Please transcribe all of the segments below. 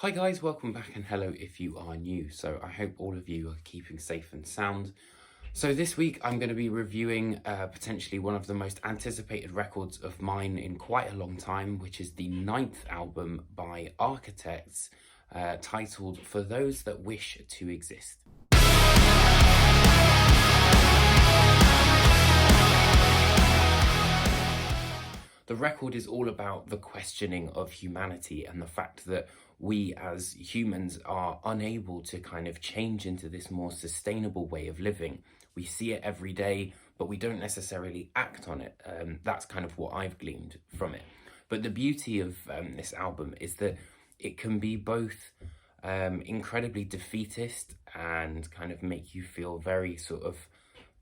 Hi guys, welcome back and hello if you are new. So I hope all of you are keeping safe and sound. So this week I'm going to be reviewing potentially one of the most anticipated records of mine in quite a long time, which is the 9th album by Architects, titled For Those That Wish to Exist. The record is all about the questioning of humanity and the fact that we as humans are unable to kind of change into this more sustainable way of living. We see it every day, but we don't necessarily act on it. That's kind of what I've gleaned from it. But the beauty of this album is that it can be both incredibly defeatist and kind of make you feel very sort of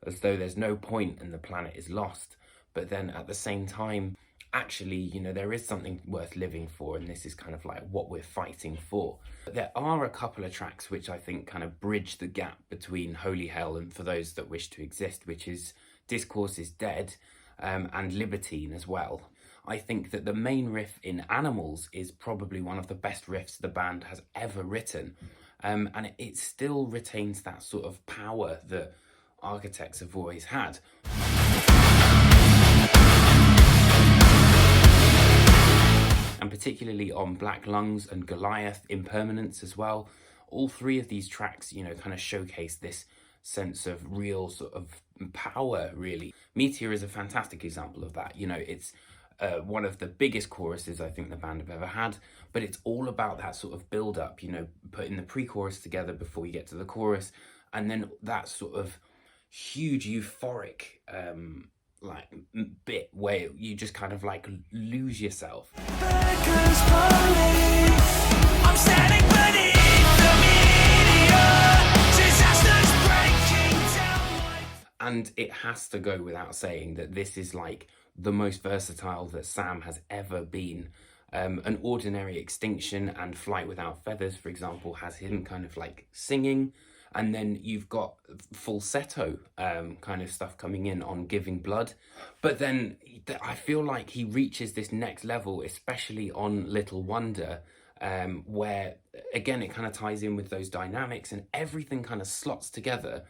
as though there's no point and the planet is lost. But then at the same time, actually, you know, there is something worth living for, and this is kind of like what we're fighting for. But there are a couple of tracks which I think kind of bridge the gap between Holy Hell and For Those That Wish to Exist, which is Discourse is Dead, and Libertine as well. I think that the main riff in Animals is probably one of the best riffs the band has ever written, and it still retains that sort of power that Architects have always had. And particularly on Black Lungs and Goliath, Impermanence as well. All three of these tracks, you know, kind of showcase this sense of real sort of power, really. Meteor is a fantastic example of that. You know, it's one of the biggest choruses I think the band have ever had, but it's all about that sort of build-up, you know, putting the pre-chorus together before you get to the chorus, and then that sort of huge euphoric like bit where you just kind of like lose yourself. And it has to go without saying that this is like the most versatile that Sam has ever been. An Ordinary Extinction and Flight Without Feathers, for example, has him kind of like singing. And then you've got falsetto kind of stuff coming in on Giving Blood. But then I feel like he reaches this next level, especially on Little Wonder, where, again, it kind of ties in with those dynamics and everything kind of slots together.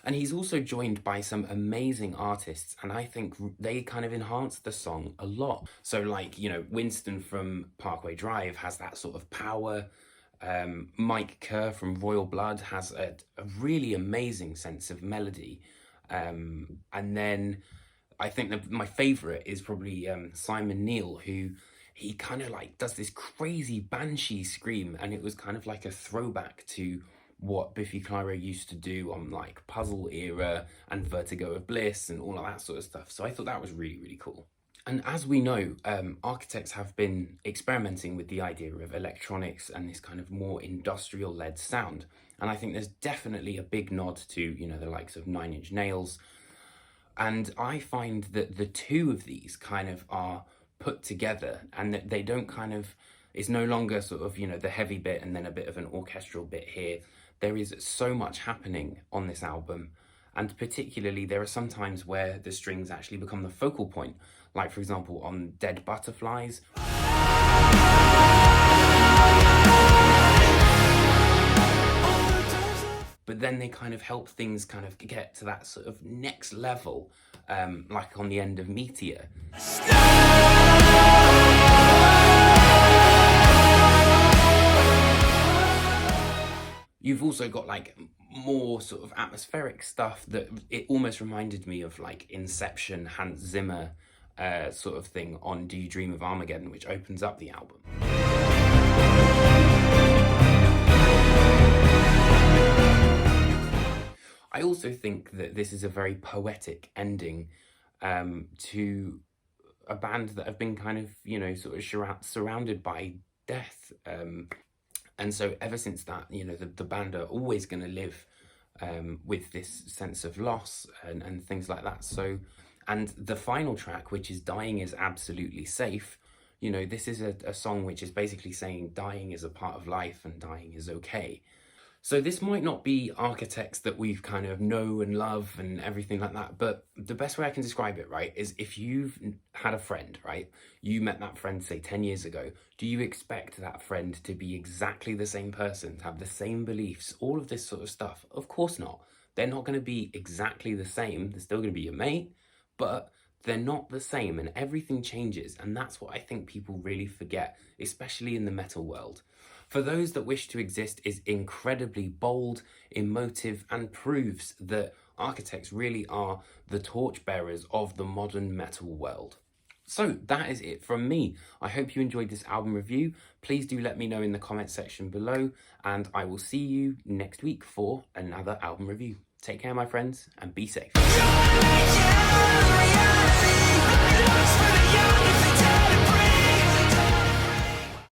And he's also joined by some amazing artists, and I think they kind of enhance the song a lot. So like, you know, Winston from Parkway Drive has that sort of power. Mike Kerr from Royal Blood has a really amazing sense of melody. And then I think that my favourite is probably Simon Neil, who he kind of like does this crazy banshee scream, and it was kind of like a throwback to what Biffy Clyro used to do on like Puzzle Era and Vertigo of Bliss and all of that sort of stuff. So I thought that was really, really cool. And as we know, Architects have been experimenting with the idea of electronics and this kind of more industrial-led sound. And I think there's definitely a big nod to, you know, the likes of Nine Inch Nails. And I find that the two of these kind of are put together, and that they don't kind of, it's no longer sort of, you know, the heavy bit and then a bit of an orchestral bit here. There is so much happening on this album. And particularly, there are some times where the strings actually become the focal point. Like, for example, on Dead Butterflies. But then they kind of help things kind of get to that sort of next level, like on the end of Meteor. You've also got like more sort of atmospheric stuff that it almost reminded me of like Inception, Hans Zimmer sort of thing on Do You Dream of Armageddon, which opens up the album. I also think that this is a very poetic ending to a band that have been kind of, you know, sort of surrounded by death. And so ever since that, you know, the band are always going to live with this sense of loss and things like that. So, and the final track, which is Dying is Absolutely Safe, you know, this is a song which is basically saying dying is a part of life and dying is okay. So this might not be architects that we've kind of know and love and everything like that, but the best way I can describe it, right, is if you've had a friend, right, you met that friend, say 10 years ago, do you expect that friend to be exactly the same person, to have the same beliefs, all of this sort of stuff? Of course not. They're not going to be exactly the same. They're still going to be your mate, but they're not the same, and everything changes. And that's what I think people really forget, especially in the metal world. For Those That Wish to Exist is incredibly bold, emotive, and proves that architects really are the torchbearers of the modern metal world. So that is it from me. I hope you enjoyed this album review. Please do let me know in the comment section below, and I will see you next week for another album review. Take care, my friends, and be safe.